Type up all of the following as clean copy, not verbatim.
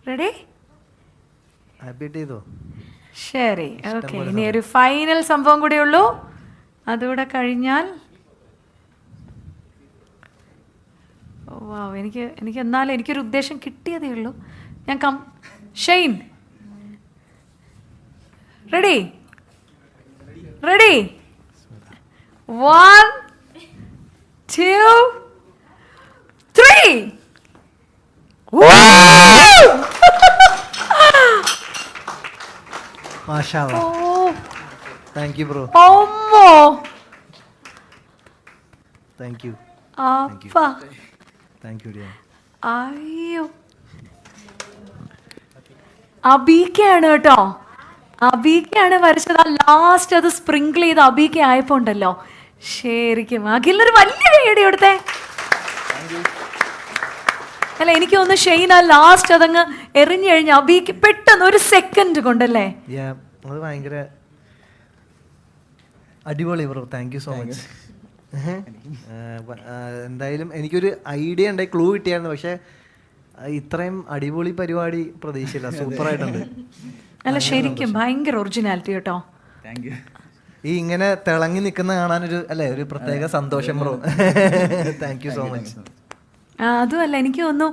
Ready? ചെയ്തോ? ശരി, okay. ഇനി ഒരു ഫൈനൽ സംഭവം കൂടെ ഉള്ളൂ. അതുകൂടെ കഴിഞ്ഞാൽ എനിക്ക് എന്നാലും എനിക്കൊരു ഉദ്ദേശം കിട്ടിയതേ ഉള്ളൂ. ഞാൻ ഷെയ്ൻ, റെഡി? റെഡി? 1 2 3. മാഷാഅല്ലാ. Thank you bro. അമ്മോ, താങ്ക് യു. അപ്പാ, താങ്ക് യു ഡിയ. അയ്യോ, അബീക്കയാണ് കേട്ടോ. അബീക്കയാണ് വരച്ചത്. ആ ലാസ്റ്റ് അത് സ്പ്രിങ്കിൾ ചെയ്ത് അബീക്ക ആയപ്പോ ഉണ്ടല്ലോ, ശരിക്കും അഖിലിനൊരു വലിയ കൈയടി കൊടുത്തേ. അല്ല, എനിക്ക് തോന്നുന്നു ഷെയ്ൻ ആ ലാസ്റ്റ് അതങ്ങ് എറിഞ്ഞു കഴിഞ്ഞ അബീക്ക് പെട്ടെന്ന് ഒരു സെക്കൻഡ് കൊണ്ടല്ലേ. അത് ഭയങ്കര അടിപൊളി bro. Thank you so much. എന്തായാലും എനിക്കൊരു ഐഡിയ ഉണ്ടായി, ക്ലൂ കിട്ടിയായിരുന്നു. പക്ഷെ ഇത്രയും അടിപൊളി പരിപാടി പ്രതീക്ഷയില്ല. സൂപ്പറായിട്ടുണ്ട്. അല്ല, ശരിക്കും ഭയങ്കര ഒറിജിനാലിറ്റി കേട്ടോ. ഈ ഇങ്ങനെ തിളങ്ങി നിൽക്കുന്ന കാണാനൊരു ഒരു പ്രത്യേക സന്തോഷം bro. Thank you so much. അതുമല്ല, എനിക്ക് തോന്നുന്നു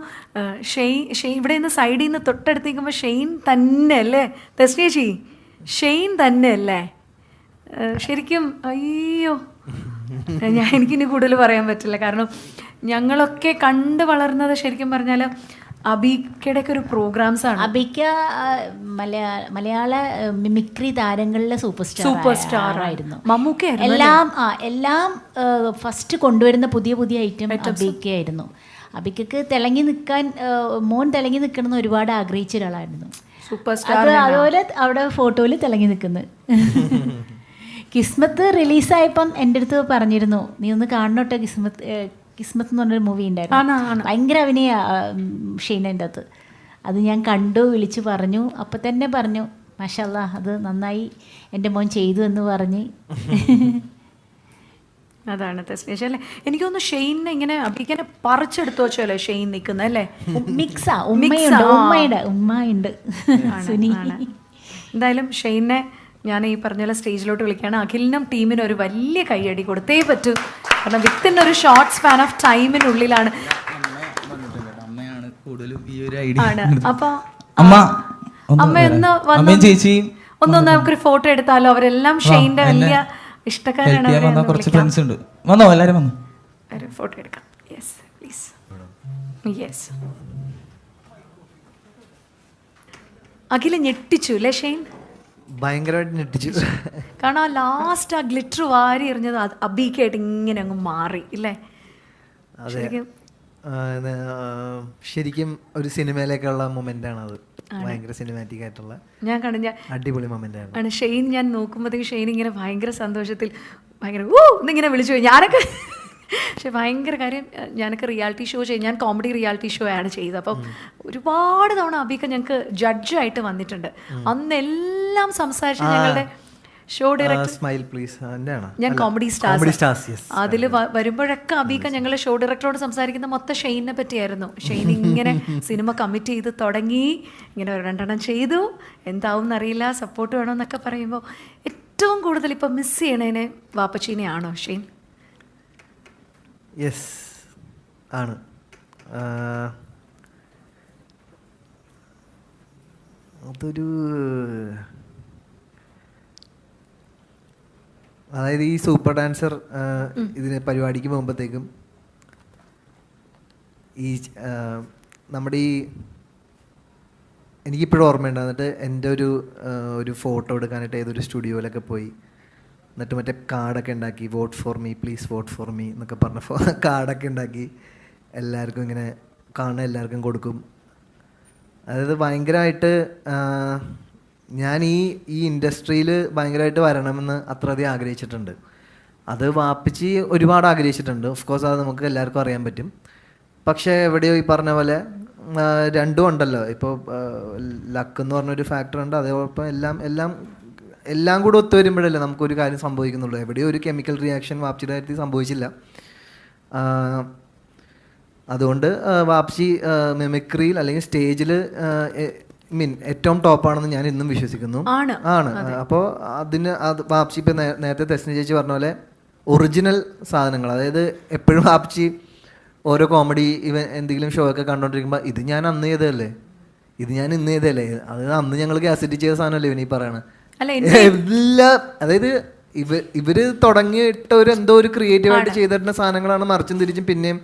ഷെയ്ൻ ഇവിടെ നിന്ന് സൈഡിൽ നിന്ന് തൊട്ടടുത്തേക്കുമ്പോൾ ഷെയ്ൻ തന്നെ അല്ലേ തെസ്നേച്ചി? ഷെയ്ൻ തന്നെ അല്ലേ ശരിക്കും? അയ്യോ, എനിക്കിനി കൂടുതൽ പറയാൻ പറ്റില്ല. കാരണം ഞങ്ങളൊക്കെ കണ്ട് വളർന്നത് ശരിക്കും പറഞ്ഞാൽ അബീക്കയുടെ ഒക്കെ ഒരു പ്രോഗ്രാംസ് ആണ്. അബീക്ക മലയാള മിമിക്രി താരങ്ങളിലെ സൂപ്പർ സ്റ്റാർ ആയിരുന്നു. മമ്മൂക്ക എല്ലാം ഫസ്റ്റ് കൊണ്ടുവരുന്ന പുതിയ ഐറ്റം അബീക്കയായിരുന്നു. അബിക്കക്ക് തിളങ്ങി നിൽക്കാൻ, മോൻ തിളങ്ങി നിൽക്കണമെന്ന് ഒരുപാട് ആഗ്രഹിച്ച ഒരാളായിരുന്നു. Super star. അതുപോലെ അവിടെ ഫോട്ടോയിൽ തിളങ്ങി നിൽക്കുന്നത്. കിസ്മത്ത് റിലീസായപ്പം എൻ്റെ അടുത്ത് പറഞ്ഞിരുന്നു, നീ ഒന്ന് കാണണോട്ടെ കിസ്മത്ത് എന്ന് പറഞ്ഞൊരു മൂവി ഉണ്ടായിരുന്നു. ഭയങ്കര അഭിനയ ഷെയ്നൻ്റെ അകത്ത്. അത് ഞാൻ കണ്ടു, വിളിച്ചു പറഞ്ഞു. അപ്പം തന്നെ പറഞ്ഞു, മാഷാല്ലാ അത് നന്നായി എൻ്റെ മോൻ ചെയ്തു എന്ന് പറഞ്ഞ്. അതാണ് തെസ്നേച്ച അല്ലേ. എനിക്ക് തോന്നുന്നു ഷെയ്നെ ഇങ്ങനെ അബിക്കനെ പറിച്ചെടുത്തു വെച്ചല്ലേ ഷെയ്ൻ നിൽക്കുന്നത് അല്ലേ. ഉമ്മയുണ്ട്. എന്തായാലും ഷെയ്നെ ഞാൻ ഈ പറഞ്ഞ പോലെ സ്റ്റേജിലോട്ട് വിളിക്കുകയാണ്. അഖിലിനും ടീമിനും ഒരു വലിയ കൈയടി കൊടുത്തേ പറ്റൂ. കാരണം വിത്തിൻ ഒരു ഷോർട്ട് സ്പാൻ ഓഫ് ടൈമിനുള്ളിലാണ്. അപ്പൊ അമ്മ ഒന്ന് ഒന്നൊന്ന് നമുക്കൊരു ഫോട്ടോ എടുത്താലോ? അവരെല്ലാം ഷെയ്ന്റെ വലിയ ഇഷ്ടക്കാരാണ്. കുറച്ച് ഫ്രണ്ട്സ് ഉണ്ട്. വന്നോ? എല്ലാരും വന്നു. ഒരു ഫോട്ടോ എടുക്കാം. Yes please. യെസ്. അഖില ഞെട്ടിച്ചു അല്ലേ ഷെയ്ൻ? ഭയങ്കരമായിട്ട് ഞെട്ടിച്ചു. കാരണം ആ ലാസ്റ്റ് ആ ഗ്ലിറ്റർ വാരി എറിഞ്ഞത് അബീക്കായിട്ട് ഇങ്ങനെ അങ്ങ് മാറി ഇല്ലേ? ശരിക്കും ഒരു സിനിമയിലേക്കുള്ള മൊമെന്റ് ആണ് അത്. ഭയങ്കര സിനിമാറ്റിക് ആയിട്ടുള്ള അടിപൊളി മൊമെന്റ് ആണ്. ഷെയ്ൻ ഞാൻ നോക്കുമ്പോഴത്തേക്ക് ഷെയ്ൻ ഇങ്ങനെ ഭയങ്കര സന്തോഷത്തിൽ ഭയങ്കര എന്നിങ്ങനെ വിളിച്ചു പോയി. ഞാനൊക്കെ പക്ഷെ ഭയങ്കര കാര്യം, ഞാനൊക്കെ റിയാലിറ്റി ഷോ ഞാൻ കോമഡി റിയാലിറ്റി ഷോ ആണ് ചെയ്തത്. അപ്പം ഒരുപാട് തവണ അബീക്ക ഞങ്ങൾക്ക് ജഡ്ജായിട്ട് വന്നിട്ടുണ്ട്. അന്നെല്ലാം സംസാരിച്ച് ഞങ്ങളുടെ ഷോ ഡയറക്ടർ, ഞാൻ കോമഡി സ്റ്റാർസ്, അതിൽ വരുമ്പോഴൊക്കെ അബീക്ക ഞങ്ങൾ ഷോ ഡയറക്ടറോട് സംസാരിക്കുന്ന മൊത്തം ഷെയ്നെ പറ്റിയായിരുന്നു. ഷെയ്ൻ ഇങ്ങനെ സിനിമ കമ്മിറ്റ് ചെയ്ത് തുടങ്ങി, ഇങ്ങനെ 2 ചെയ്തു, എന്താവും എന്നറിയില്ല, സപ്പോർട്ട് വേണമെന്നൊക്കെ പറയുമ്പോൾ ഏറ്റവും കൂടുതൽ ഇപ്പം മിസ് ചെയ്യണേനെ വാപ്പച്ചീനെയാണോ ഷെയ്ൻ? യെസ് ആണ്. അതൊരു അതായത് ഈ സൂപ്പർ ഡാൻസർ ഇതിന് പരിപാടിക്ക് പോകുമ്പോഴത്തേക്കും ഈ നമ്മുടെ എനിക്കിപ്പോഴും ഓർമ്മയുണ്ട്. എന്നിട്ട് എൻ്റെ ഒരു ഫോട്ടോ എടുക്കാനായിട്ട് ഏതൊരു സ്റ്റുഡിയോയിലൊക്കെ പോയി, എന്നിട്ട് മറ്റേ കാർഡൊക്കെ ഉണ്ടാക്കി, vote for me please vote for me എന്നൊക്കെ പറഞ്ഞ കാർഡൊക്കെ ഉണ്ടാക്കി എല്ലാവർക്കും ഇങ്ങനെ കാണുന്ന എല്ലാവർക്കും കൊടുക്കും. അതായത് ഭയങ്കരമായിട്ട് ഞാൻ ഈ ഇൻഡസ്ട്രിയിൽ ഭയങ്കരമായിട്ട് വരണമെന്ന് അത്രയധികം ആഗ്രഹിച്ചിട്ടുണ്ട്. അത് വാപ്പിച്ച് ഒരുപാട് ആഗ്രഹിച്ചിട്ടുണ്ട്. ഓഫ് കോഴ്സ് അത് നമുക്ക് എല്ലാവർക്കും അറിയാൻ പറ്റും. പക്ഷേ എവിടെയോ ഈ പറഞ്ഞ പോലെ രണ്ടും ഉണ്ടല്ലോ. ഇപ്പോൾ ലക്ക് എന്ന് പറഞ്ഞൊരു ഫാക്ടർ ഉണ്ട്, അതേപോലെ എല്ലാം കൂടെ ഒത്തു വരുമ്പോഴല്ലേ നമുക്കൊരു കാര്യം സംഭവിക്കുന്നുള്ളൂ. എവിടെയോ ഒരു കെമിക്കൽ റിയാക്ഷൻ വാപ്പിച്ചിയുടെ കാര്യത്തിൽ സംഭവിച്ചില്ല. അതുകൊണ്ട് വാപ്സി മിമിക്രിയിൽ അല്ലെങ്കിൽ സ്റ്റേജിൽ മീൻ ഏറ്റവും ടോപ്പാണെന്ന് ഞാൻ ഇന്നും വിശ്വസിക്കുന്നു. ആണ്. അപ്പോൾ അത് വാപ്സി ഇപ്പം നേരത്തെ തെസ്നി ചേച്ചി പറഞ്ഞ പോലെ ഒറിജിനൽ സാധനങ്ങൾ, അതായത് എപ്പോഴും വാപ്സി ഓരോ കോമഡി എന്തെങ്കിലും ഷോ ഒക്കെ കണ്ടോണ്ടിരിക്കുമ്പോൾ ഇത് ഞാൻ അന്ന് ചെയ്തതല്ലേ, ഇത് ഞാൻ ഇന്ന് ചെയ്തതല്ലേ, അത് അന്ന് ഞങ്ങൾ കാസറ്റ് ചെയ്ത സാധനമല്ലേ ഇവനീ പറയണത്. എല്ലാ അതായത് ഇവര് തുടങ്ങിയിട്ട് എന്തോ ഒരു ക്രിയേറ്റീവായിട്ട് ചെയ്തിട്ടുള്ള സാധനങ്ങളാണ് മറിച്ചും തിരിച്ചും പിന്നെയും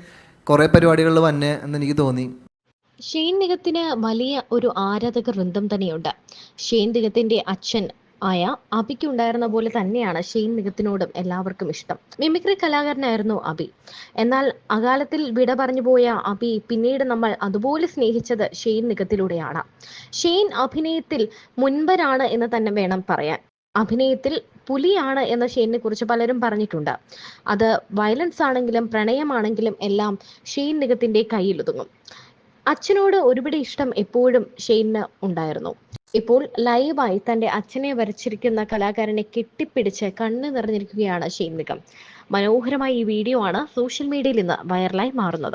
കുറേ പരിപാടികളിൽ വന്നെ എന്ന് എനിക്ക് തോന്നി. ഷെയ്ൻ നിഗത്തിന് വലിയ ഒരു ആരാധക വൃന്ദം തന്നെയുണ്ട്. ഷെയ്ൻ നിഗത്തിന്റെ അച്ഛൻ ആയ അബിക്ക് ഉണ്ടായിരുന്ന പോലെ തന്നെയാണ് ഷെയ്ൻ നിഗത്തിനോടും എല്ലാവർക്കും ഇഷ്ടം. മിമിക്രി കലാകാരനായിരുന്നു അബി. എന്നാൽ അകാലത്തിൽ വിട പറഞ്ഞു പോയ അബി പിന്നീട് നമ്മൾ അതുപോലെ സ്നേഹിച്ചത് ഷെയ്ൻ നിഗത്തിലൂടെയാണ്. ഷെയ്ൻ അഭിനയത്തിൽ മുൻപരാണ് എന്ന് തന്നെ വേണം പറയാൻ. അഭിനയത്തിൽ പുലിയാണ് എന്ന ഷെയ്നെ കുറിച്ച് പലരും പറഞ്ഞിട്ടുണ്ട്. അത് വയലൻസ് ആണെങ്കിലും പ്രണയമാണെങ്കിലും എല്ലാം ഷെയ്ൻ നിഗത്തിന്റെ കയ്യിലൊതുങ്ങും. അച്ഛനോട് ഒരുപിടി ഇഷ്ടം എപ്പോഴും ഷെയ്ന് ഉണ്ടായിരുന്നു. ഇപ്പോൾ ലൈവായി തന്റെ അച്ഛനെ വരച്ചിരിക്കുന്ന കലാകാരനെ കെട്ടിപ്പിടിച്ച് കണ്ണു നിറഞ്ഞിരിക്കുകയാണ് ഷെയ്ൻ നിഗം. മനോഹരമായ ഈ വീഡിയോ ആണ് സോഷ്യൽ മീഡിയയിൽ ഇന്ന് വൈറലായി മാറുന്നത്.